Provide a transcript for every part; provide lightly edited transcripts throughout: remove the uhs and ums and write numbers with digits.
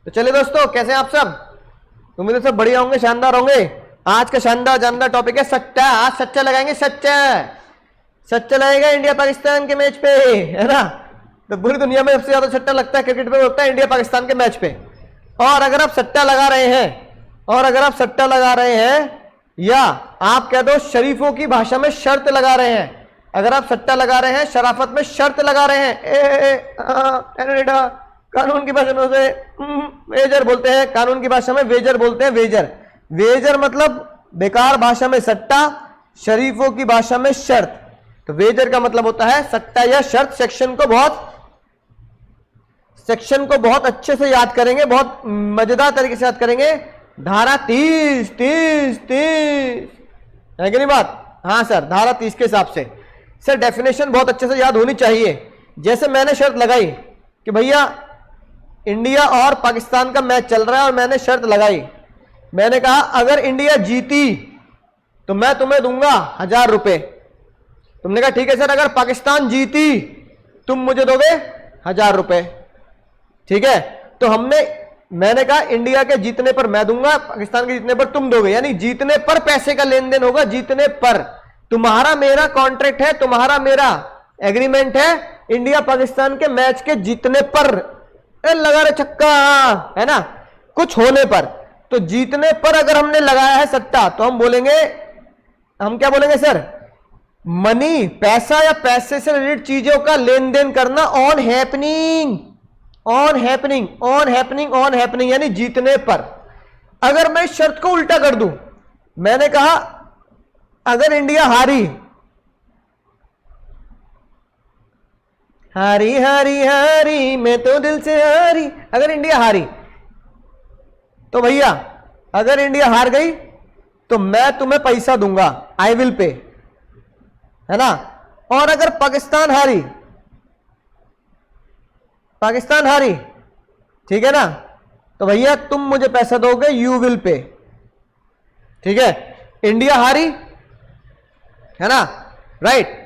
तो चलिए दोस्तों, कैसे हैं आप सब? उम्मीद है सब बढ़िया होंगे, शानदार होंगे। आज का शानदार टॉपिक है सट्टा। आज सट्टा लगाएंगे, सट्टा लगेगा इंडिया पाकिस्तान के मैच पे, है ना। तो पूरी दुनिया में सबसे ज्यादा सट्टा लगता है क्रिकेट पे, लगता है इंडिया पाकिस्तान के मैच पे। और अगर आप सट्टा लगा रहे हैं, या आप कह दो शरीफों की भाषा में शर्त लगा रहे हैं, अगर आप सट्टा लगा रहे हैं, शराफत में शर्त लगा रहे हैं, कानून की भाषा में से वेजर बोलते हैं, कानून की भाषा में वेजर बोलते हैं। वेजर मतलब बेकार भाषा में सट्टा, शरीफों की भाषा में शर्त। तो वेजर का मतलब होता है सट्टा या शर्त। सेक्शन को बहुत अच्छे से याद करेंगे, बहुत मजेदार तरीके से याद करेंगे। धारा 30 है कि नहीं बात? हाँ सर, धारा 30 के हिसाब से सर डेफिनेशन बहुत अच्छे से याद होनी चाहिए। जैसे मैंने शर्त लगाई कि भैया इंडिया और पाकिस्तान का मैच चल रहा है, और मैंने शर्त लगाई, मैंने कहा अगर इंडिया जीती तो मैं तुम्हें दूंगा 1000 रुपए। तुमने कहा ठीक है सर, अगर पाकिस्तान जीती तुम मुझे दोगे 1000 रुपए, ठीक है। तो मैंने कहा इंडिया के जीतने पर मैं दूंगा, पाकिस्तान के जीतने पर तुम दोगे, यानी जीतने पर पैसे का लेन देन होगा। जीतने पर तुम्हारा मेरा कॉन्ट्रैक्ट है, तुम्हारा मेरा एग्रीमेंट है, इंडिया पाकिस्तान के मैच के जीतने पर लगा रहे छक्का, है ना, कुछ होने पर। तो जीतने पर अगर हमने लगाया है सट्टा, तो हम क्या बोलेंगे सर? मनी, पैसा या पैसे से रिलेटेड चीजों का लेन देन करना ऑन हैपनिंग, यानी जीतने पर। अगर मैं शर्त को उल्टा कर दूं, मैंने कहा अगर इंडिया हारी मैं तो दिल से हारी, अगर इंडिया हारी तो भैया, अगर इंडिया हार गई तो मैं तुम्हें पैसा दूंगा, आई विल पे, है ना। और अगर पाकिस्तान हारी, ठीक है ना, तो भैया तुम मुझे पैसा दोगे, यू विल पे, ठीक है। इंडिया हारी, है ना, राइट,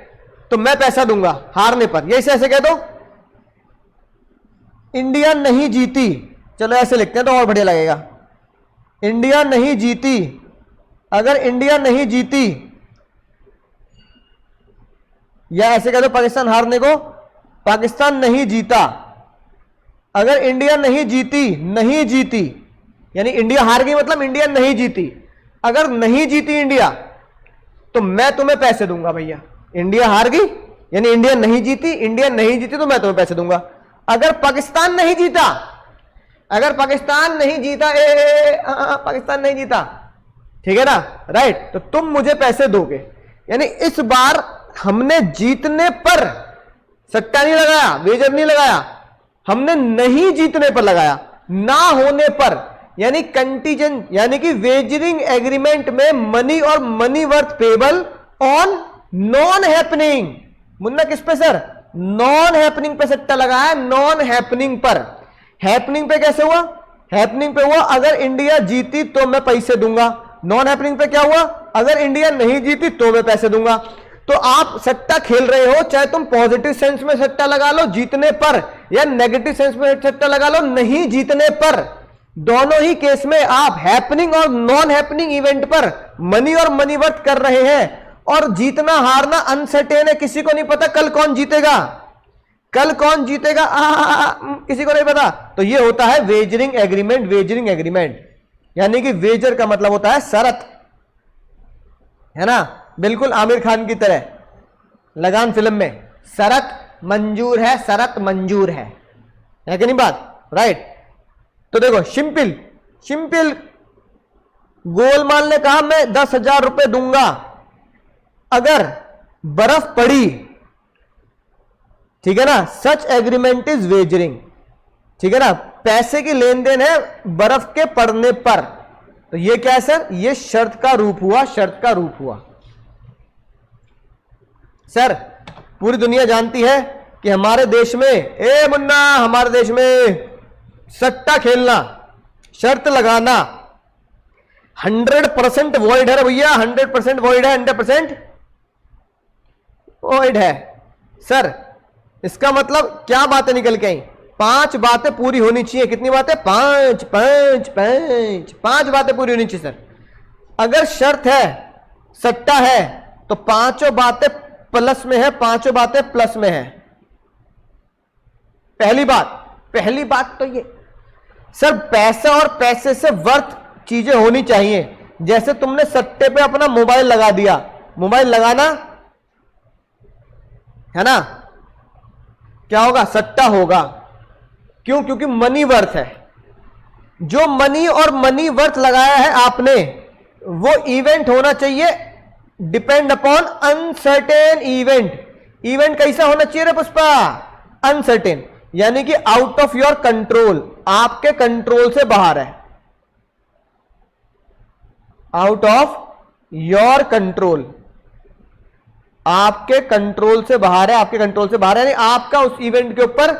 तो मैं पैसा दूंगा हारने पर। ये ऐसे कह दो। इंडिया नहीं जीती, चलो ऐसे लिखते हैं तो और बढ़िया लगेगा। इंडिया नहीं जीती, अगर इंडिया नहीं जीती, या ऐसे कह दो पाकिस्तान हारने को, पाकिस्तान नहीं जीता। अगर इंडिया नहीं जीती यानी इंडिया हार गई, मतलब इंडिया नहीं जीती। अगर नहीं जीती इंडिया तो मैं तुम्हें पैसे दूंगा भैया। इंडिया हार गई यानी इंडिया नहीं जीती तो मैं तुम्हें पैसे दूंगा। अगर पाकिस्तान नहीं जीता, पाकिस्तान नहीं जीता, ठीक है ना, राइट, तो तुम मुझे पैसे दोगे। यानी इस बार हमने जीतने पर सट्टा नहीं लगाया, वेजर नहीं लगाया, हमने नहीं जीतने पर लगाया, ना होने पर, यानी कंटीजेंट, यानी कि वेजरिंग एग्रीमेंट में मनी और money worth payable on non happening. Munna किस पे सर? नॉन हैपनिंग पे सट्टा लगाया, नॉन हैपनिंग पर। हैपनिंग पे कैसे हुआ? हैपनिंग पे हुआ अगर इंडिया जीती तो मैं पैसे दूंगा। नॉन हैपनिंग पे क्या हुआ? अगर इंडिया नहीं जीती तो मैं पैसे दूंगा। तो आप सट्टा खेल रहे हो, चाहे तुम पॉजिटिव सेंस में सट्टा लगा लो जीतने पर, या नेगेटिव सेंस में सट्टा लगा लो नहीं जीतने पर, दोनों ही केस में आप हैपनिंग और नॉन हैपनिंग इवेंट पर मनी और मनी वर्थ कर रहे हैं। और जीतना हारना अनसर्टेन है, किसी को नहीं पता कल कौन जीतेगा, किसी को नहीं पता। तो ये होता है वेजरिंग एग्रीमेंट, यानी कि वेजर का मतलब होता है शरत, है ना, बिल्कुल आमिर खान की तरह लगान फिल्म में, शरत मंजूर है कि नहीं बात, राइट। तो देखो सिंपल गोलमाल ने कहा मैं 10,000 रुपए दूंगा अगर बर्फ पड़ी, ठीक है ना, सच एग्रीमेंट इज वेजरिंग, ठीक है ना, पैसे की लेन देन है बर्फ के पड़ने पर। तो ये क्या है सर? ये शर्त का रूप हुआ। सर पूरी दुनिया जानती है कि हमारे देश में, हमारे देश में सट्टा खेलना, शर्त लगाना 100% वॉइड है भैया, 100% वॉइड है, 100% वॉइड है। सर इसका मतलब क्या बातें निकल के आई? 5 बातें पूरी होनी चाहिए। कितनी बातें? 5 5 5 5 बातें पूरी होनी चाहिए सर। अगर शर्त है, सट्टा है, तो 5 बातें प्लस में है, 5 बातें प्लस में है। पहली बात तो ये सर, पैसा और पैसे से वर्थ चीजें होनी चाहिए। जैसे तुमने सट्टे पे अपना मोबाइल लगा दिया, मोबाइल लगाना है ना, क्या होगा? सट्टा होगा। क्यों? क्योंकि मनी वर्थ है। जो मनी और मनी वर्थ लगाया है आपने, वो इवेंट होना चाहिए depend upon uncertain event. Event कैसा होना चाहिए रे पुष्पा? अनसर्टेन, यानी कि आउट ऑफ योर कंट्रोल, आपके कंट्रोल से बाहर है। आउट ऑफ योर कंट्रोल, आपके कंट्रोल से बाहर है, आपके कंट्रोल से बाहर है, यानी आपका उस इवेंट के ऊपर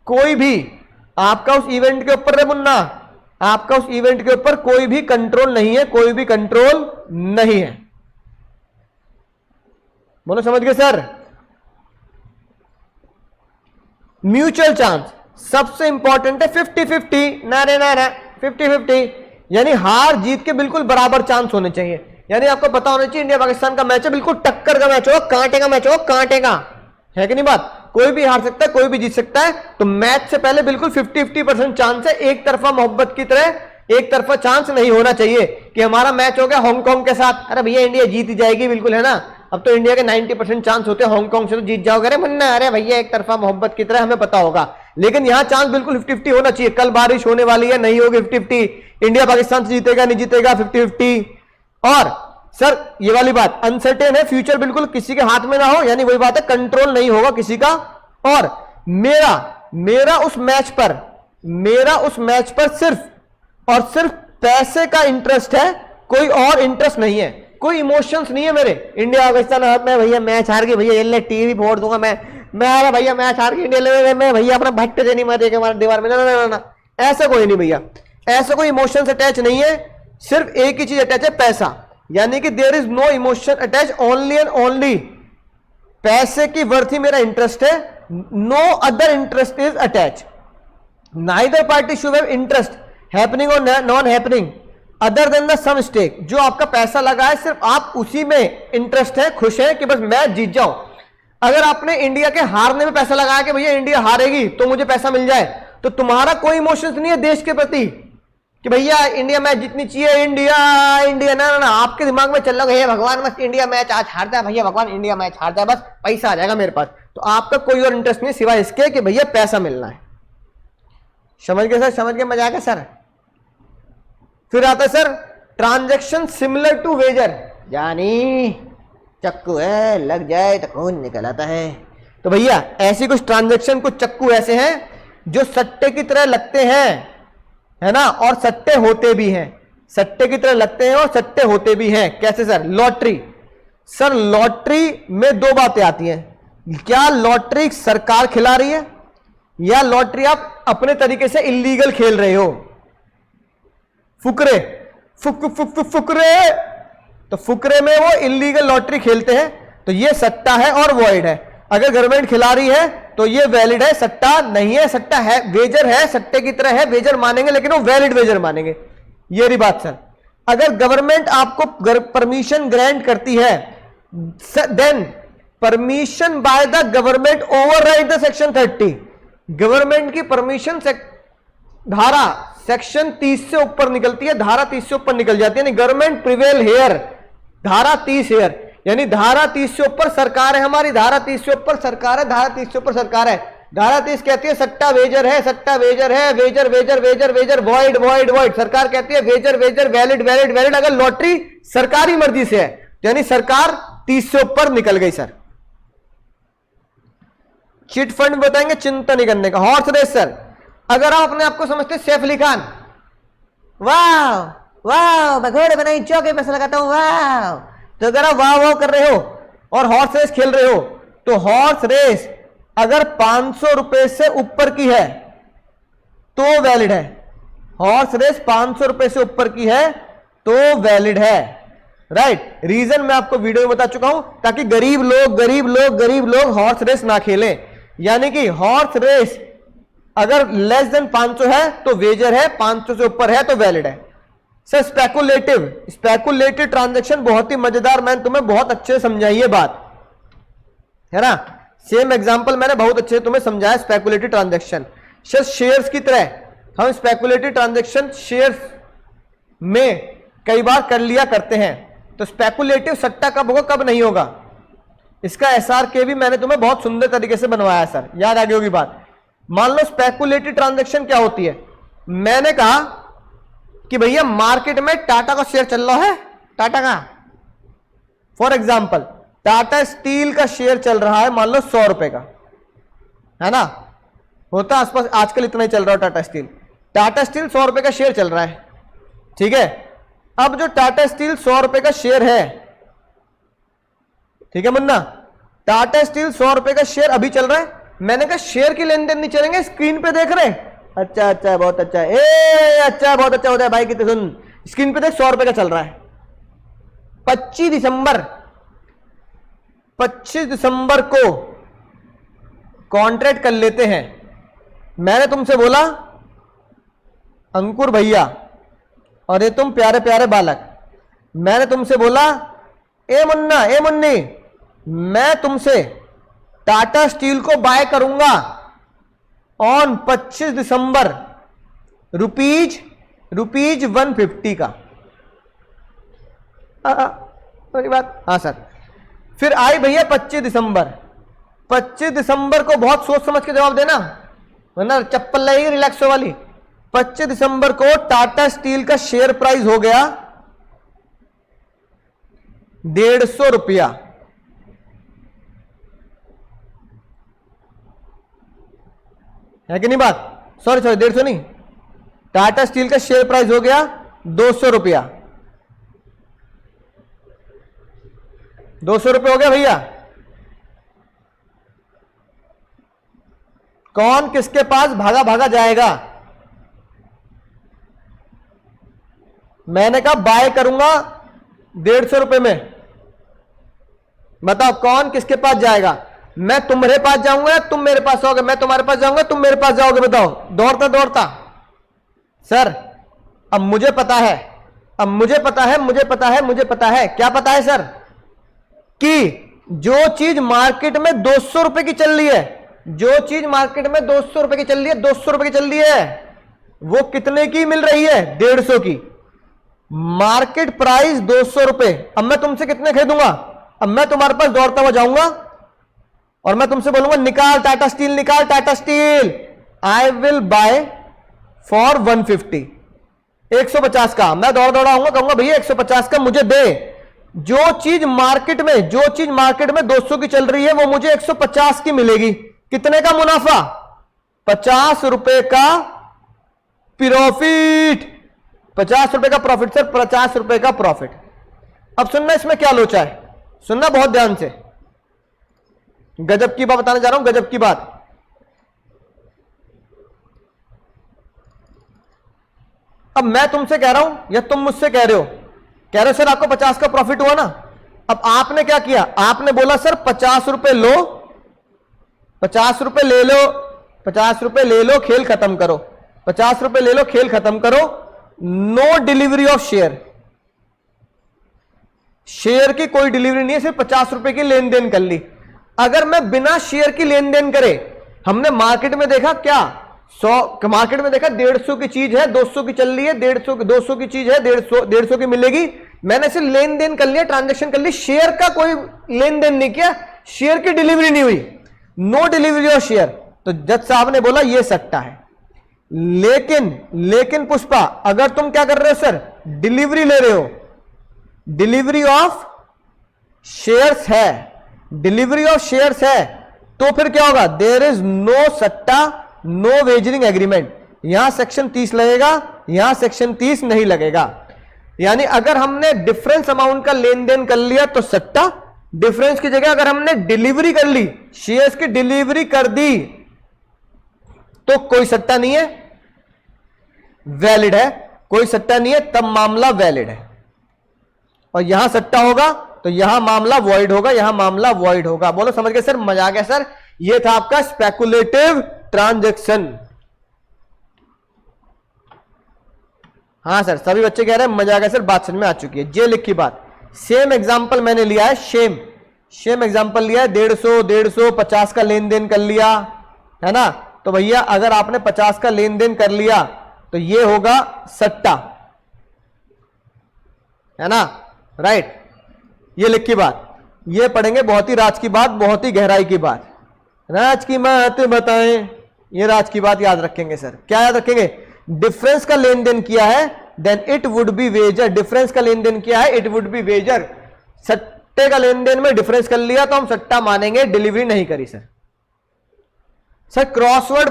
कोई भी, आपका उस इवेंट के ऊपर रे मुन्ना, आपका उस इवेंट के ऊपर कोई भी कंट्रोल नहीं है, कोई भी कंट्रोल नहीं है। बोलो समझ गए सर? म्यूचुअल चांस सबसे इंपॉर्टेंट है। 50-50 ना रे ना, 50-50, यानी हार जीत के बिल्कुल बराबर चांस होने चाहिए। यानी आपको पता होना चाहिए इंडिया पाकिस्तान का मैच है, बिल्कुल टक्कर का मैच होगा, कांटे का मैच होगा, कांटे का, है कि नहीं बात? कोई भी हार सकता है, कोई भी जीत सकता है। तो मैच से पहले बिल्कुल 50-50% चांस है। एक तरफा मोहब्बत की तरह एक तरफा चांस नहीं होना चाहिए कि हमारा मैच हो गया हांगकांग के साथ, अरे भैया इंडिया जीत ही जाएगी, बिल्कुल है ना। अब तो इंडिया के 90% चांस होते हैं हांगकांग से तो जीत जाओगे, अरे मन्ना, अरे भैया एक तरफा मोहब्बत की तरह, हमें पता होगा। लेकिन यहां चांस बिल्कुल 50-50 होना चाहिए। कल बारिश होने वाली है, नहीं होगी 50-50, इंडिया पाकिस्तान से जीतेगा नहीं जीतेगा 50-50। और सर ये वाली बात अनसर्टेन है, फ्यूचर बिल्कुल किसी के हाथ में ना हो, यानी वही बात है कंट्रोल नहीं होगा किसी का। और मेरा उस मैच पर सिर्फ और सिर्फ पैसे का इंटरेस्ट है, कोई और इंटरेस्ट नहीं है, कोई इमोशंस नहीं है मेरे। इंडिया पाकिस्तान हाथ में, भैया मैच हार गई, भैया ये टीवी फोड़ दूंगा मैं, अरे भैया मैच हार गई इंडिया, मैं भैया अपना भट्ट से नहीं मारेगा हमारे दीवार में, ना, ऐसा कोई नहीं भैया, ऐसा कोई इमोशंस अटैच नहीं है। सिर्फ एक ही चीज अटैच है, पैसा, यानी कि there is no emotion attach, only and only पैसे की वर्थ ही मेरा इंटरेस्ट है, no other interest is attach. Neither party should have interest happening और non happening other than the sum stake. जो आपका पैसा लगा है सिर्फ आप उसी में इंटरेस्ट है, खुश है कि बस मैच जीत जाओ। अगर आपने इंडिया के हारने में पैसा लगाया कि भैया इंडिया हारेगी तो मुझे पैसा मिल जाए, तो तुम्हारा कोई इमोशंस नहीं है देश के प्रति कि भैया इंडिया मैच जीतनी चाहिए, इंडिया ना, आपके दिमाग में चल रहा है भगवान बस इंडिया मैच आज हार जाए, भैया भगवान इंडिया मैच हार जाए, बस पैसा आ जाएगा मेरे पास। तो आपका कोई और इंटरेस्ट नहीं सिवाय इसके कि भैया पैसा मिलना है। समझ गए सर? समझ गए? मजा आएगा सर? फिर आता है sir transaction similar to wager, यानी चक्कू है लग जाए तो खून निकल आता है। तो भैया ऐसी कुछ ट्रांजैक्शन, कुछ चक्कू ऐसे हैं जो सट्टे की तरह लगते हैं, है ना, और सट्टे होते भी हैं, सट्टे की तरह लगते हैं और सट्टे होते भी हैं। कैसे सर? लॉटरी। सर लॉटरी में दो बातें आती हैं, क्या लॉटरी सरकार खिला रही है या लॉटरी आप अपने तरीके से इलीगल खेल रहे हो। फुकरे फुकरे, तो फुकरे में वो इलीगल लॉटरी खेलते हैं, तो ये सट्टा है और वॉइड है। अगर गवर्नमेंट खिला रही है तो ये वैलिड है, सट्टा नहीं है, सट्टा है, वेजर है, सट्टे की तरह है, वेजर मानेंगे लेकिन वो वैलिड वेजर मानेंगे। ये रही बात सर। अगर गवर्नमेंट आपको परमिशन ग्रांट करती है, then permission by the government override the section 30। Government की परमिशन धारा सेक्शन 30 से ऊपर निकलती है, धारा 30 से ऊपर निकल जाती है, यानी गवर्नमेंट प्रिवेल हेयर, धारा 30 हेयर, यानी धारा 30 से ऊपर सरकार है हमारी, धारा 30 से ऊपर सरकार है, धारा 30 से ऊपर सरकार है। धारा 30 कहती है सट्टा वेजर है, सट्टा वेजर है, wager wager wager wager, void void void. सरकार कहती है wager wager, valid valid valid. अगर लॉटरी सरकारी मर्जी से है यानी सरकार 30 से ऊपर निकल गई सर। चिट फंड बताएंगे, चिंता नहीं करने का। हॉर्स रेस सर, अगर आप अपने आपको समझते सैफ अली खान, वाह वाह मैं घोड़े बनाई चौके पैसा लगाता हूं वाह, तो अगर आप वाह वाह कर रहे हो और हॉर्स रेस खेल रहे हो, तो हॉर्स रेस अगर 500 रुपए से ऊपर की है तो वैलिड है। हॉर्स रेस 500 रुपए से ऊपर की है तो वैलिड है, राइट। रीजन मैं आपको वीडियो में बता चुका हूं, ताकि गरीब लोग हॉर्स रेस ना खेलें। यानी कि हॉर्स रेस अगर लेस देन 500 है तो वेजर है, 500 से ऊपर है तो वैलिड है। सर स्पेकुलेटिव ट्रांजैक्शन बहुत ही मजेदार, मैंने तुम्हें बहुत अच्छे से समझाई है बात, है ना। सेम एग्जांपल मैंने बहुत अच्छे से तुम्हें समझाया स्पेकुलेटिव ट्रांजैक्शन। सर शेयर्स की तरह हम स्पेकुलेटिव ट्रांजैक्शन शेयर्स में कई बार कर लिया करते हैं, तो स्पेकुलेटिव सट्टा कब होगा कब नहीं होगा, इसका SRK भी मैंने तुम्हें बहुत सुंदर तरीके से बनवाया सर, याद आ गई होगी बात। मान लो स्पेकुलेटिव ट्रांजैक्शन क्या होती है, मैंने कहा कि भैया मार्केट में टाटा का शेयर चल रहा है, टाटा का फॉर एग्जांपल टाटा स्टील का शेयर चल रहा है मान लो 100 रुपए का, है ना, होता आसपास आजकल इतना ही चल रहा है टाटा स्टील 100 रुपए का शेयर चल रहा है, ठीक है। अब जो टाटा स्टील 100 रुपए का शेयर है, ठीक है मुन्ना, टाटा स्टील 100 रुपए का शेयर अभी चल रहा है, मैंने कहा शेयर की लेन देन नहीं चलेंगे, स्क्रीन पे देख रहे, अच्छा अच्छा बहुत अच्छा, अच्छा बहुत अच्छा होता है भाई, कितने सुन, स्क्रीन पे देख 100 रुपए का चल रहा है। 25 दिसंबर को कॉन्ट्रैक्ट कर लेते हैं। मैंने तुमसे बोला अंकुर भैया और ये तुम प्यारे प्यारे बालक, मैंने तुमसे बोला ए मुन्ना ए मुन्नी, मैं तुमसे टाटा स्टील को बाय करूंगा ऑन 25 दिसंबर रुपीज 150 का, बात, हाँ सर। फिर आई भैया 25 दिसंबर को बहुत सोच समझ के जवाब देना, वरना चप्पल लगेगी रिलैक्सो वाली। 25 दिसंबर को टाटा स्टील का शेयर प्राइस हो गया 150 रुपया, है कि नहीं बात, सॉरी 150 नहीं, टाटा स्टील का शेयर प्राइस हो गया 200 रुपया, 200 रुपये हो गया भैया। कौन किसके पास भागा भागा जाएगा, मैंने कहा बाय करूंगा 150 रुपए में, बताओ कौन किसके पास जाएगा, मैं तुम्हारे पास जाऊंगा या तुम मेरे पास आओगे, मैं तुम्हारे पास जाऊंगा तुम मेरे पास जाओगे, बताओ, दौड़ता दौड़ता। सर अब मुझे पता है, मुझे पता है क्या पता है सर, कि जो चीज मार्केट में 200 रुपए की चल रही है, जो चीज मार्केट में 200 रुपए की चल रही है, 200 रुपए की चल रही है, वो कितने की मिल रही है, 150 की। मार्केट प्राइस 200 रुपए, अब मैं तुमसे कितने खरीदूंगा, अब मैं तुम्हारे पास दौड़ता हुआ जाऊंगा और मैं तुमसे बोलूंगा निकाल टाटा स्टील, निकाल Tata steel, I will buy for 150, 150 का, मैं दौड़ दौड़ाऊंगा, कहूंगा भैया 150 का मुझे दे। जो चीज मार्केट में 200 की चल रही है वो मुझे 150 की मिलेगी, कितने का मुनाफा, 50 रुपए का प्रॉफिट, 50 रुपए का प्रॉफिट सर, 50 रुपए का प्रॉफिट। अब सुनना इसमें क्या लोचा है, सुनना बहुत ध्यान से, गजब की बात बताने जा रहा हूं, गजब की बात। अब मैं तुमसे कह रहा हूं या तुम मुझसे कह रहे हो सर आपको 50 का प्रॉफिट हुआ ना, अब आपने क्या किया, आपने बोला सर 50 रुपए लो, 50 रुपए ले लो, 50 रुपए ले लो, खेल खत्म करो, 50 रुपए ले लो, खेल खत्म करो, no delivery of share, share की कोई डिलीवरी नहीं है, सिर्फ 50 रुपए की लेन देन कर ली। अगर मैं बिना शेयर की लेन देन करे, हमने मार्केट में देखा क्या, 100 मार्केट में देखा 150 की चीज है, 200 की चल रही है, 200 की चीज है, 150 की मिलेगी, मैंने सिर्फ लेन देन कर लिया, ट्रांजैक्शन कर ली, शेयर का कोई लेन देन नहीं किया, शेयर की डिलीवरी नहीं हुई, नो डिलीवरी ऑफ शेयर। तो जज साहब ने बोला यह सट्टा है। लेकिन पुष्पा अगर तुम क्या कर रहे हो सर, डिलीवरी ले रहे हो, डिलीवरी ऑफ शेयर्स है, डिलीवरी ऑफ शेयर्स है, तो फिर क्या होगा, देयर इज नो सट्टा, नो वेजरिंग एग्रीमेंट, यहां सेक्शन 30 लगेगा, यहां सेक्शन 30 नहीं लगेगा। यानी अगर हमने डिफरेंस अमाउंट का लेन देन कर लिया तो सट्टा, डिफरेंस की जगह अगर हमने डिलीवरी कर ली, शेयर्स की डिलीवरी कर दी, तो कोई सट्टा नहीं है, वैलिड है, कोई सट्टा नहीं है, तब मामला वैलिड है। और यहां सट्टा होगा तो यहां मामला वॉइड होगा, यहां मामला वॉइड होगा। बोलो समझ गए सर, मजा आ गया सर, ये था आपका स्पेकुलेटिव ट्रांजैक्शन। हाँ सर, सभी बच्चे कह रहे हैं मजा आ गया सर, बात समझ में आ चुकी है। जे लिखी बात। सेम एग्जांपल मैंने लिया है, सेम एग्जांपल लिया है, 150 50 का लेन देन कर लिया है ना। तो भैया अगर आपने 50 का लेन देन कर लिया तो ये होगा सट्टा, है ना, राइट। ये लिखी बात, ये पढ़ेंगे, बहुत ही राज की बात, बहुत ही गहराई की बात। राज की बात बताएं, ये राज की बात याद रखेंगे सर। क्या याद रखेंगे? डिफरेंस का लेन देन किया है then it would be wager. Difference का लेन देन किया है, इट वुड बी वेजर। सट्टे का लेन देन में डिफरेंस कर लिया तो हम सट्टा मानेंगे, डिलीवरी नहीं करी सर। सर क्रॉसवर्ड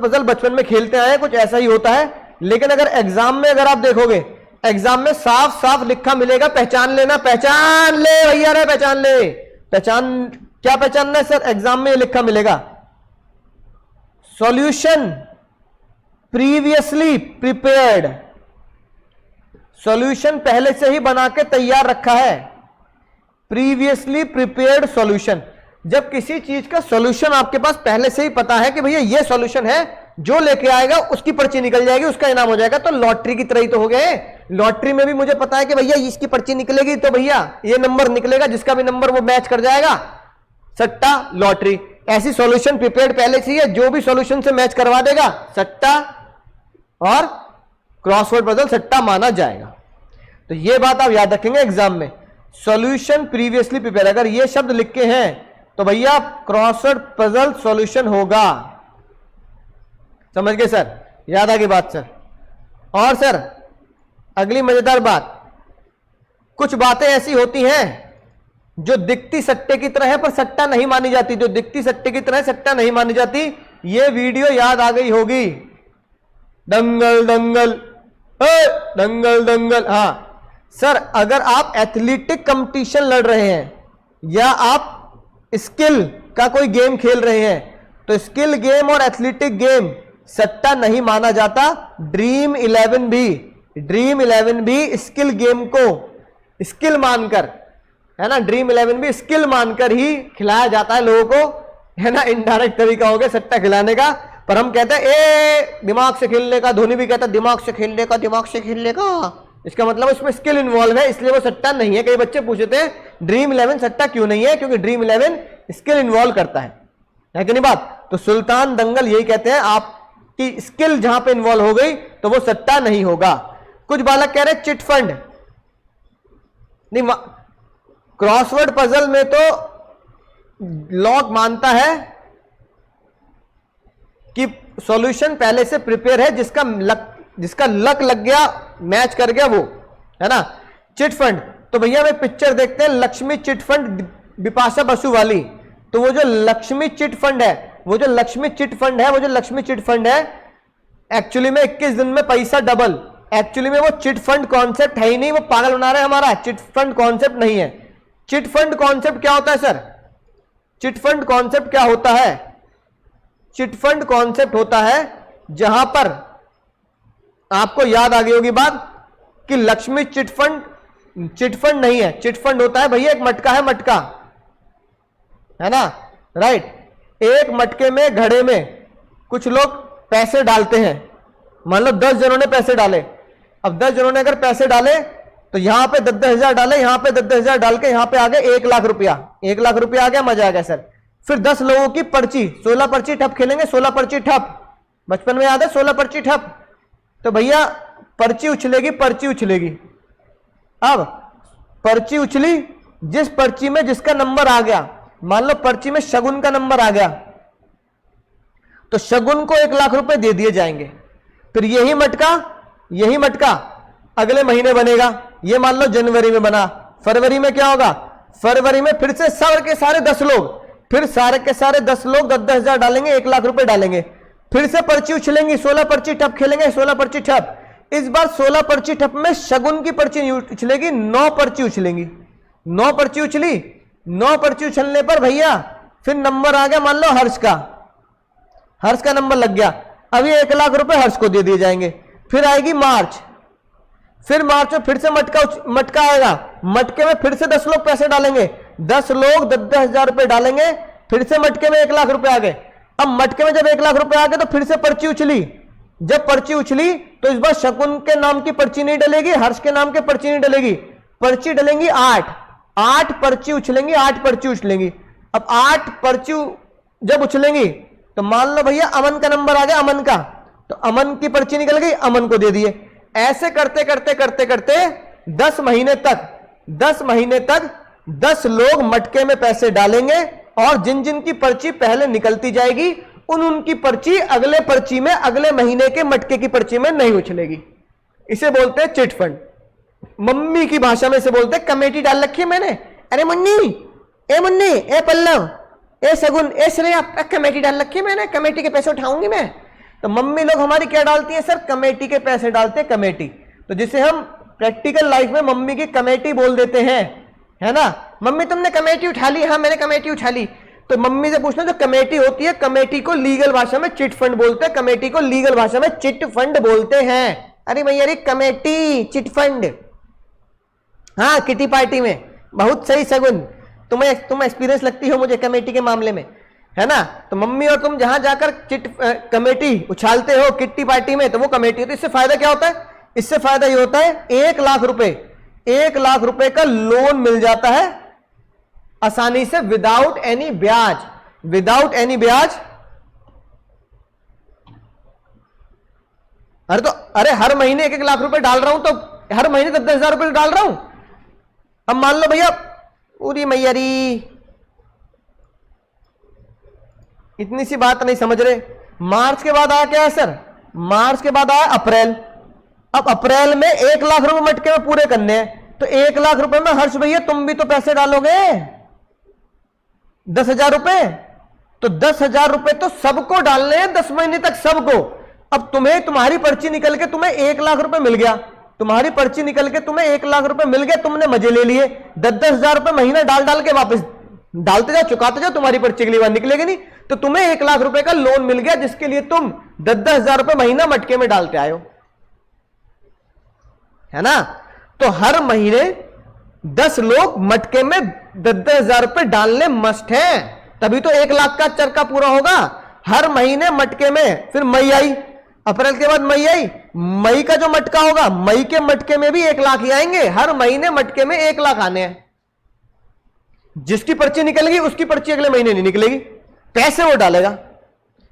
पजल बचपन में खेलते आए, कुछ ऐसा ही होता है। लेकिन अगर एग्जाम में अगर आप देखोगे, एग्जाम में साफ साफ लिखा मिलेगा, पहचान लेना, पहचान ले भैया रे, पहचान ले। पहचान क्या पहचानना है सर? एग्जाम में लिखा मिलेगा सॉल्यूशन प्रीवियसली प्रिपेयर्ड। सॉल्यूशन पहले से ही बना के तैयार रखा है, प्रीवियसली प्रिपेयर्ड सॉल्यूशन। जब किसी चीज का सॉल्यूशन आपके पास पहले से ही पता है कि भैया ये सॉल्यूशन है, जो लेके आएगा उसकी पर्ची निकल जाएगी, उसका इनाम हो जाएगा। तो लॉटरी की तरह ही तो हो गए। लॉटरी में भी मुझे पता है कि भैया इसकी पर्ची निकलेगी तो भैया ये नंबर निकलेगा, जिसका भी नंबर वो मैच कर जाएगा, सट्टा लॉटरी। ऐसी सॉल्यूशन प्रिपेयर्ड पहले से ही है, जो भी सॉल्यूशन से मैच करवा देगा सट्टा और क्रॉसवर्ड पजल सट्टा माना जाएगा। तो ये बात आप याद रखेंगे एग्जाम में, सॉल्यूशन प्रीवियसली प्रिपेयर। अगर ये शब्द लिख के हैं तो भैया क्रॉसवर्ड पजल सॉल्यूशन होगा। समझ गए सर? याद आ गई बात सर। और सर अगली मजेदार बात, कुछ बातें ऐसी होती हैं जो दिखती सट्टे की तरह है पर सट्टा नहीं मानी जाती। जो दिखती सट्टे की तरह सट्टा नहीं मानी जाती। ये वीडियो याद आ गई होगी, दंगल दंगल दंगल दंगल। हाँ सर, अगर आप एथलेटिक कंपटीशन लड़ रहे हैं या आप स्किल का कोई गेम खेल रहे हैं तो स्किल गेम और एथलेटिक गेम सट्टा नहीं माना जाता। ड्रीम 11 भी स्किल गेम को स्किल मानकर, है ना, ड्रीम 11 भी स्किल मानकर ही खिलाया जाता है लोगों को, है ना। इनडायरेक्ट तरीका हो गया सट्टा खिलाने का, पर हम कहते हैं ए दिमाग से खेलने का। धोनी भी कहता है दिमाग से खेलने का, दिमाग से खेलने का। इसका मतलब इसमें स्किल इन्वॉल्व है, इसलिए वो सट्टा नहीं है। कई बच्चे पूछते हैं ड्रीम 11 सट्टा क्यों नहीं है? क्योंकि ड्रीम 11 स्किल इन्वॉल्व करता है कि नहीं बात? तो सुल्तान दंगल यही कहते हैं, आपकी स्किल जहां पे इन्वॉल्व हो गई तो वो सट्टा नहीं होगा। कुछ बालक कह रहे हैं चिट फंड नहीं, क्रॉसवर्ड पजल में तो लॉग मानता है कि सॉल्यूशन पहले से प्रिपेयर है, जिसका लक लग गया, मैच कर गया वो, है ना। चिट फंड तो भैया मैं पिक्चर देखते हैं लक्ष्मी चिट फंड बिपाशा बसु वाली। तो वो जो लक्ष्मी चिट फंड है, वो जो लक्ष्मी चिट फंड है एक्चुअली में 21 दिन में पैसा डबल। एक्चुअली में वो चिट फंड कॉन्सेप्ट है ही नहीं, वो पागल बना रहे हैं हमारा। चिट फंड कॉन्सेप्ट नहीं है। चिट फंड कॉन्सेप्ट क्या होता है सर? चिट फंड कॉन्सेप्ट क्या होता है? चिट फंड कॉन्सेप्ट होता है जहां पर आपको याद आ गई होगी बात कि लक्ष्मी चिट फंड नहीं है। चिट फंड होता है भैया एक मटका है, मटका, है ना, राइट। एक मटके में, घड़े में कुछ लोग पैसे डालते हैं। मान लो 10 जनों ने पैसे डाले। अब 10 जनों ने अगर पैसे डाले तो यहां पे 10,000 डाले, यहां पे 10,000 डाल के यहां पे आ गए 1 लाख रुपया। 1 लाख रुपया आ गया, मजा आ गया सर। फिर 10 लोगों की पर्ची, 16 पर्ची ठप खेलेंगे। 16 पर्ची ठप, बचपन में याद है 16 पर्ची ठप। तो भैया पर्ची उछलेगी। अब पर्ची उछली, जिस पर्ची में जिसका नंबर आ गया, मान लो पर्ची में शगुन का नंबर आ गया तो शगुन को 1 लाख रुपए दे दिए जाएंगे। फिर यही मटका अगले महीने बनेगा। ये मान लो जनवरी में बना, फरवरी में क्या होगा? फरवरी में फिर से सारे के सारे 10 लोग, फिर सारे के सारे 10 लोग 10,000 डालेंगे, 1 लाख रुपए डालेंगे। फिर से पर्ची उछलेंगी, 16 पर्ची ठप खेलेंगे, 16 पर्ची ठप। इस बार 16 पर्ची ठप में शगुन की पर्ची नहीं उछलेगी, 9 पर्ची उछलेंगी। 9 पर्ची उछली, 9 पर्ची उछलने पर भैया फिर नंबर आ गया, मान लो हर्ष का नंबर लग गया। अभी 1 लाख रुपए हर्ष को दे दिए जाएंगे। फिर आएगी मार्च, फिर मार्च में फिर से मटका आएगा। मटके में फिर से 10 लोग पैसे डालेंगे, 10 लोग 10,000 रुपए डालेंगे। फिर से मटके में 1 लाख रुपए आ गए। अब मटके में जब 1 लाख रुपए आ गए तो फिर से पर्ची उछली, जब पर्ची उछली तो इस बार शकुन के नाम की पर्ची नहीं डलेगी, हर्ष के नाम की पर्ची नहीं डलेगी, पर्ची डलेंगी 8 पर्ची उछलेंगी, 8 पर्ची उछलेंगी। अब 8 पर्ची जब उछलेंगी तो मान लो भैया अमन का नंबर आ गया, अमन का, तो अमन की पर्ची निकल गई, अमन को दे दिए। ऐसे करते करते करते करते 10 महीने तक 10 लोग मटके में पैसे डालेंगे और जिन जिन की पर्ची पहले निकलती जाएगी उनकी पर्ची अगले पर्ची में, अगले महीने के मटके की पर्ची में नहीं उछलेगी। इसे बोलते हैं चिट फंड। मम्मी की भाषा में इसे बोलते हैं कमेटी डाल रखी है मैंने। अरे मुन्नी, ए पल्लव, ए सगुन, ए श्रेया, कमेटी डाल रखी है मैंने, कमेटी के पैसे उठाऊंगी मैं। तो मम्मी लोग हमारी क्या डालती है सर? कमेटी के पैसे डालते हैं, कमेटी। तो जिसे हम प्रैक्टिकल लाइफ में मम्मी की कमेटी बोल देते हैं, है ना। मम्मी तुमने कमेटी उठा ली? हाँ मैंने कमेटी उठा ली। तो मम्मी से पूछना जो कमेटी होती है, कमेटी को लीगल भाषा में चिट फंड बोलते हैं, कमेटी को लीगल भाषा में चिट फंड बोलते हैं। अरे भैया अरे कमेटी, चिट फंड, हाँ किटी पार्टी में। बहुत सही सगुन, तुम एक्सपीरियंस लगती हो मुझे कमेटी के मामले में, है ना। तो मम्मी और तुम जहां जाकर कमेटी उछालते हो किट्टी पार्टी में, तो वो कमेटी। तो इससे फायदा क्या होता है? इससे फायदा ये होता है 1 लाख रुपए का लोन मिल जाता है आसानी से, विदाउट एनी ब्याज। अरे हर महीने 1-1 लाख रुपए डाल रहा हूं, तो हर महीने 10-10 हजार रुपए डाल रहा हूं। अब मान लो भैया पूरी मैयरी, इतनी सी बात नहीं समझ रहे। मार्च के बाद आया क्या है सर? मार्च के बाद आया अप्रैल। अब अप्रैल में 1 लाख रुपए मटके में पूरे करने हैं, तो 1 लाख रुपए में हर्ष भैया तुम भी तो पैसे डालोगे 10,000 रुपए। तो 10,000 रुपए तो सबको डालने हैं 10 महीने तक, सबको। अब तुम्हारी पर्ची निकल के तुम्हें 1 लाख रुपए मिल गया, तुम्हारी पर्ची निकल के तुम्हें 1 लाख रुपए मिल गया, तुमने मजे ले लिए। 10-10 हजार रुपए महीना डाल के वापस डालते जाओ, चुकाते जाओ, तुम्हारी पर्ची अगली बार निकलेगी नहीं। तो तुम्हें 1 लाख रुपए का लोन मिल गया, जिसके लिए तुम 10-10 हजार रुपए महीना मटके में डालते आए हो, है ना। तो हर महीने 10 लोग मटके में 10-10 हजार रुपए डालने मस्ट है, तभी तो 1 लाख का चरखा पूरा होगा। हर महीने मटके में, फिर मई आई, अप्रैल के बाद मई आई, मई का जो मटका होगा, मई के मटके में भी 1 लाख ही आएंगे। हर महीने मटके में 1 लाख आने हैं। जिसकी पर्ची निकलेगी उसकी पर्ची अगले महीने नहीं निकलेगी, पैसे वो डालेगा।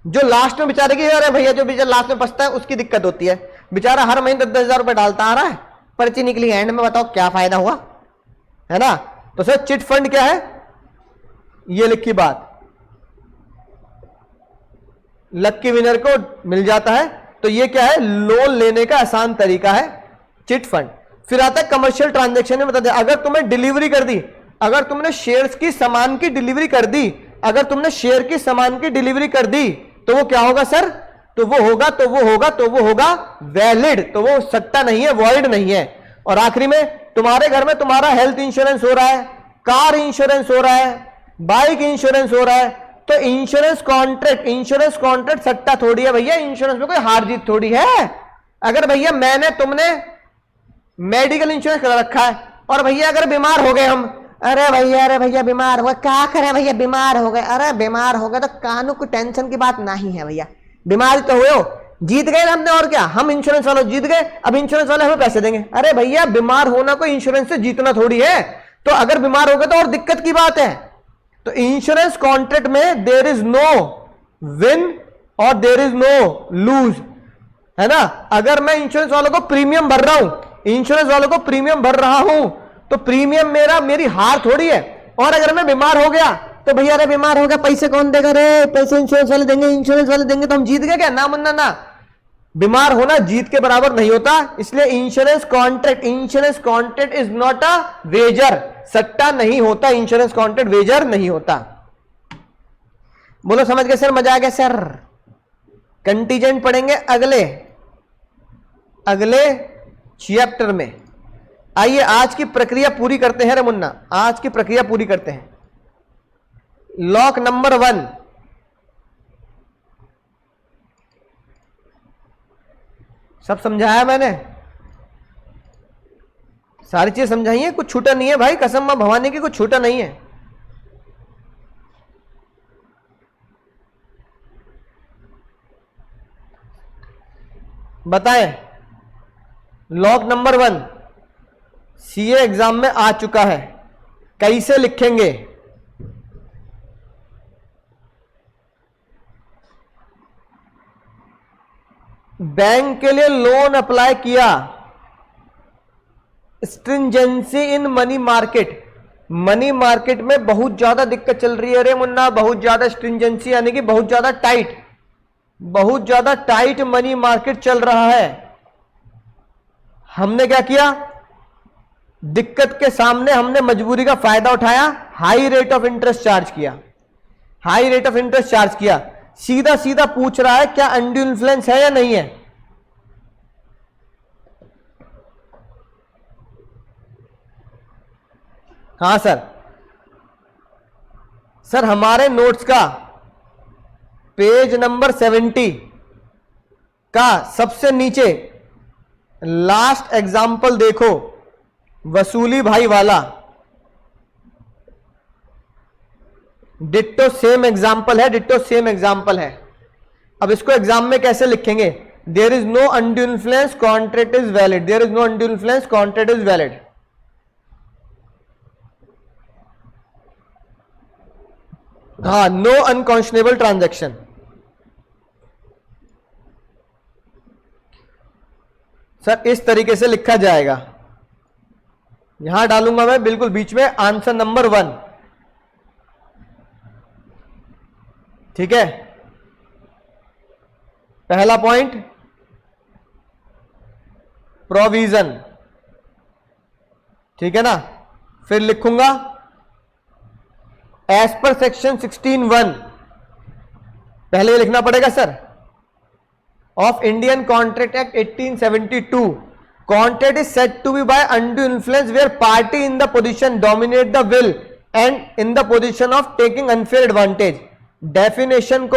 जो लास्ट में बेचारे की, अरे भैया जो बेचारा लास्ट में बचता है उसकी दिक्कत होती है। बेचारा हर महीने 10-10 हजार रुपए डालता आ रहा है, पर्ची निकली एंड में, बताओ क्या फायदा हुआ, है ना। तो सर चिट फंड क्या है? ये लिखी बात, लक्की विनर को मिल जाता है। तो ये क्या है? लोन लेने का आसान तरीका है चिट फंड। फिर आता है कमर्शियल ट्रांजैक्शन में, बता दें अगर तुमने डिलीवरी कर दी, अगर तुमने शेयर्स की सामान की डिलीवरी कर दी, अगर तुमने शेयर की सामान की डिलीवरी कर दी, तो वो क्या होगा सर? तो वो होगा वैलिड, तो वो सट्टा नहीं है, वॉइड नहीं है। और आखिरी में तुम्हारे घर में तुम्हारा हेल्थ इंश्योरेंस हो रहा है, कार इंश्योरेंस हो रहा है, बाइक इंश्योरेंस हो रहा है, तो इंश्योरेंस कॉन्ट्रैक्ट सट्टा थोड़ी है भैया, इंश्योरेंस में कोई हार जीत थोड़ी है। अगर भैया तुमने मेडिकल इंश्योरेंस करा रखा है और भैया अगर बीमार हो गए हम, अरे भैया बीमार हो गए, क्या करें भैया बीमार हो गए, अरे बीमार हो गए तो कानून को टेंशन की बात नहीं है भैया, बीमार तो हुए हो, जीत गए हमने, और क्या, हम इंश्योरेंस वालों जीत गए, अब इंश्योरेंस वाले हमें पैसे देंगे। अरे भैया बीमार होना कोई इंश्योरेंस से जीतना थोड़ी है, तो अगर बीमार हो गए तो और दिक्कत की बात है। तो इंश्योरेंस कॉन्ट्रैक्ट में देयर इज नो विन और देयर इज नो लूज, है ना। अगर मैं इंश्योरेंस वालों को प्रीमियम भर रहा हूं, तो प्रीमियम मेरी हार थोड़ी है। और अगर मैं बीमार हो गया तो भैया अरे बीमार हो गया, पैसे कौन देगा रे, पैसे इंश्योरेंस वाले देंगे, तो हम जीत गए क्या? ना मुन्ना ना, बीमार होना जीत के बराबर नहीं होता। इसलिए insurance contract is not a wager, सट्टा नहीं होता, इंश्योरेंस कॉन्ट्रैक्ट वेजर नहीं होता। बोलो समझ गए सर? मजा आ गया सर? कंटीजेंट पढ़ेंगे अगले चैप्टर में। आइए आज की प्रक्रिया पूरी करते हैं रे मुन्ना, आज की प्रक्रिया पूरी करते हैं। लॉक नंबर 1, सब समझाया मैंने, सारी चीज समझाई है, कुछ छूटा नहीं है भाई, कसम मां भवानी की कुछ छूटा नहीं है। बताएं। लॉक नंबर 1 सीए एग्जाम में आ चुका है, कैसे लिखेंगे? बैंक के लिए लोन अप्लाई किया, stringency in money market, money market में बहुत ज्यादा दिक्कत चल रही है रे मुन्ना, बहुत ज्यादा स्ट्रिंजेंसी यानी कि बहुत ज्यादा टाइट मनी मार्केट चल रहा है। हमने क्या किया? दिक्कत के सामने हमने मजबूरी का फायदा उठाया, high rate of interest charge किया। सीधा सीधा पूछ रहा है क्या अनड्यू इन्फ्लुएंस है या नहीं है? हाँ सर हमारे नोट्स का पेज नंबर 70 का सबसे नीचे लास्ट एग्जाम्पल देखो, वसूली भाई वाला, डिट्टो सेम एग्जाम्पल है। अब इसको एग्जाम में कैसे लिखेंगे? There is no undue influence, contract is valid. हाँ, नो अनकॉन्शनेबल ट्रांजैक्शन। सर इस तरीके से लिखा जाएगा, यहां डालूंगा मैं बिल्कुल बीच में आंसर नंबर 1, ठीक है। पहला पॉइंट प्रोविजन, ठीक है ना। फिर लिखूंगा एज पर सेक्शन 16(1), पहले लिखना पड़ेगा sir, of Indian contract act 1872, contract is said to be by undue influence where party in the position dominate the will and in the position of taking unfair advantage. Definition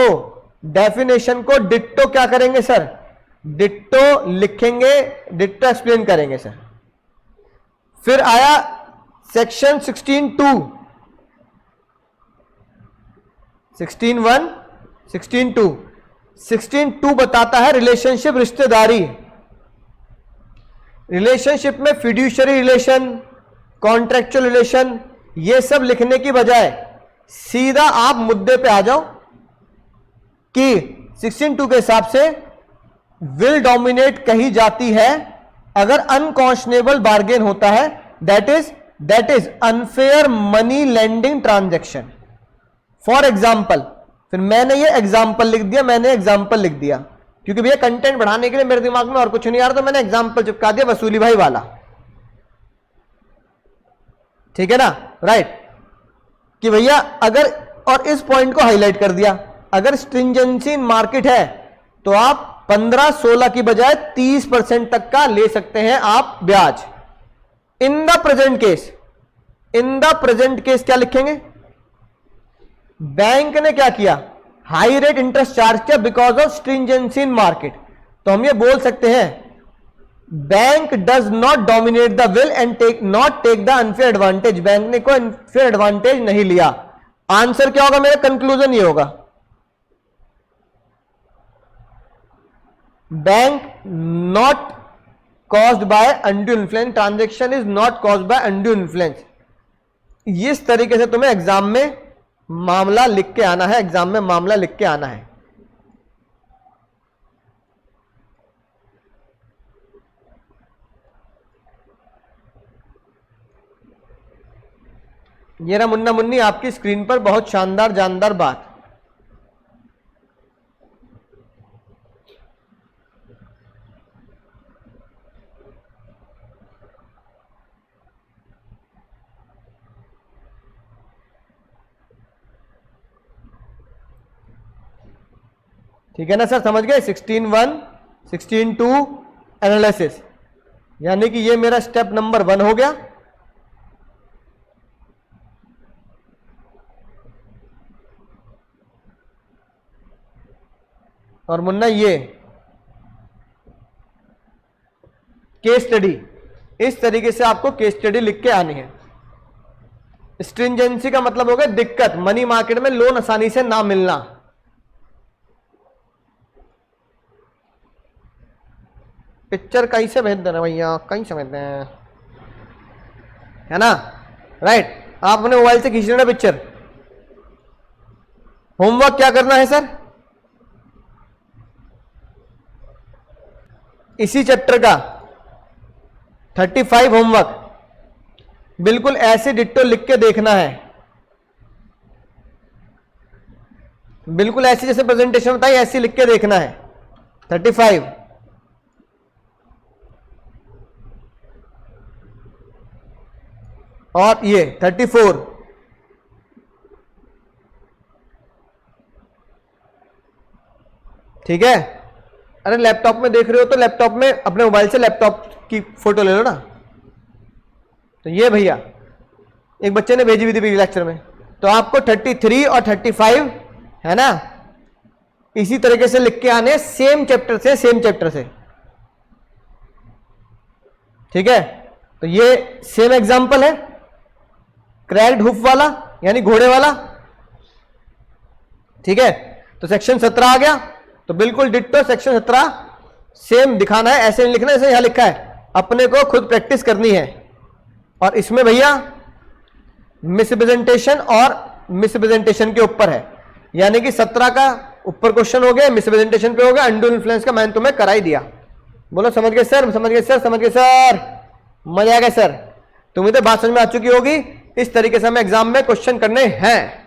को ditto क्या करेंगे सर? Ditto लिखेंगे, ditto explain करेंगे सर। फिर आया section 16(2), 16(1), 16(2). 16(2) बताता है रिलेशनशिप, रिश्तेदारी। रिलेशनशिप में फिड्यूशियरी रिलेशन, कॉन्ट्रेक्चुअल रिलेशन, ये सब लिखने की बजाय सीधा आप मुद्दे पे आ जाओ कि 16(2) के हिसाब से विल डोमिनेट कही जाती है अगर अनकॉन्शनेबल बार्गेन होता है, that is unfair money lending transaction. For example, फिर मैंने ये एग्जाम्पल लिख दिया, क्योंकि भैया कंटेंट बढ़ाने के लिए मेरे दिमाग में और कुछ नहीं आ रहा, तो मैंने एग्जाम्पल चिपका दिया वसूली भाई वाला, ठीक है ना, राइट। कि भैया अगर, और इस पॉइंट को हाईलाइट कर दिया, अगर स्ट्रिंजेंसी इन मार्केट है तो आप 15-16 की बजाय 30% तक का ले सकते हैं आप ब्याज। इन द प्रेजेंट केस क्या लिखेंगे? बैंक ने क्या किया? हाई रेट इंटरेस्ट चार्ज किया because of stringency in market. तो हम ये बोल सकते हैं bank does not dominate the will and take the unfair advantage. Bank ने कोई अनफेयर एडवांटेज नहीं लिया। आंसर क्या होगा? मेरा कंक्लूजन ये होगा, bank not caused by undue influence, transaction is not caused by undue influence. इस तरीके से तुम्हें एग्जाम में मामला लिख के आना है, ये रहा मुन्ना मुन्नी आपकी स्क्रीन पर बहुत शानदार जानदार बात। ठीक है ना सर, समझ गए? 16(1), 16(2) एनालिसिस, यानी कि ये मेरा स्टेप नंबर 1 हो गया। और मुन्ना ये केस स्टडी, इस तरीके से आपको केस स्टडी लिख के आनी है। स्ट्रिंजेंसी का मतलब होगा दिक्कत, मनी मार्केट में लोन आसानी से ना मिलना। पिक्चर कहीं से भेज देना भैया, कहीं से भेज दें, है ना। राइट, आप अपने मोबाइल से खींच लेना पिक्चर। होमवर्क क्या करना है सर, इसी चैप्टर का 35 होमवर्क बिल्कुल ऐसे डिट्टो लिख के देखना है, बिल्कुल ऐसी जैसे प्रेजेंटेशन बताई ऐसी लिख के देखना है। 35 और ये 34। ठीक है, अरे लैपटॉप में देख रहे हो तो लैपटॉप में अपने मोबाइल से लैपटॉप की फोटो ले लो ना। तो ये भैया एक बच्चे ने भेजी हुई थी लेक्चर में, तो आपको 33 और 35 है ना इसी तरीके से लिख के आने, सेम चैप्टर से, सेम चैप्टर से। ठीक है, तो ये सेम एग्जांपल है, क्रैक्ड हुफ वाला यानी घोड़े वाला। ठीक है, तो सेक्शन 17 आ गया, तो बिल्कुल डिट्टो सेक्शन 17 सेम दिखाना है, ऐसे नहीं लिखना जैसे यहां लिखा है, अपने को खुद प्रैक्टिस करनी है। और इसमें भैया मिसप्रेजेंटेशन और मिसप्रेजेंटेशन के ऊपर है, यानी कि 17 का ऊपर क्वेश्चन हो गया, मिसप्रेजेंटेशन पे हो गया, अनडू इन्फ्लुएंस का मैंने तुम्हें करा ही दिया। बोलो समझ गए सर, समझ गए सर, समझ गए सर, मजा आ गया सर। तुम्हें तो बात समझ में आ चुकी होगी, इस तरीके से हमें एग्जाम में क्वेश्चन करने हैं।